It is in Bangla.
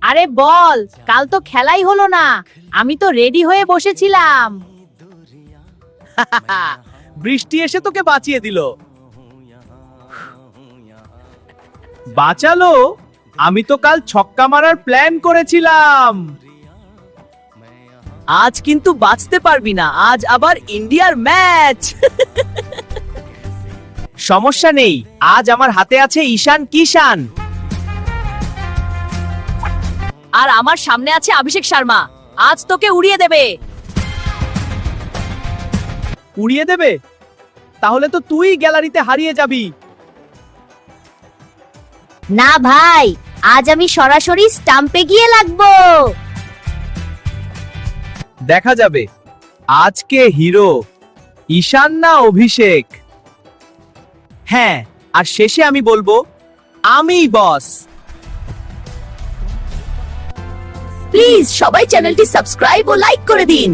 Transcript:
আরে বল, কাল তো খেলাই হলো না। আমি তো রেডি হয়ে বসেছিলাম। বৃষ্টি এসে তোকে বাঁচিয়ে দিল। বাঁচালো? আমি তো কাল ছক্কা মারার প্ল্যান করেছিলাম। আজ কিন্তু বাঁচতে পারবি না, আজ আবার ইন্ডিয়ার ম্যাচ। সমস্যা নেই, আজ আমার হাতে আছে ঈশান কিষান। আর আমার সামনে আছে অভিষেক শর্মা, আজ তোকে উড়িয়ে দেবে। উড়িয়ে দেবে? তাহলে তো তুই গ্যালারিতে হারিয়ে যাবি। না ভাই, আজ আমি সরাসরি স্টাম্পে গিয়ে লাগবো। দেখা যাবে আজকে হিরো ঈশান না অভিষেক। হ্যাঁ, আর শেষে আমি বলবো আমিই বস। প্লিজ সবাই চ্যানেলটি সাবস্ক্রাইব ও লাইক করে দিন।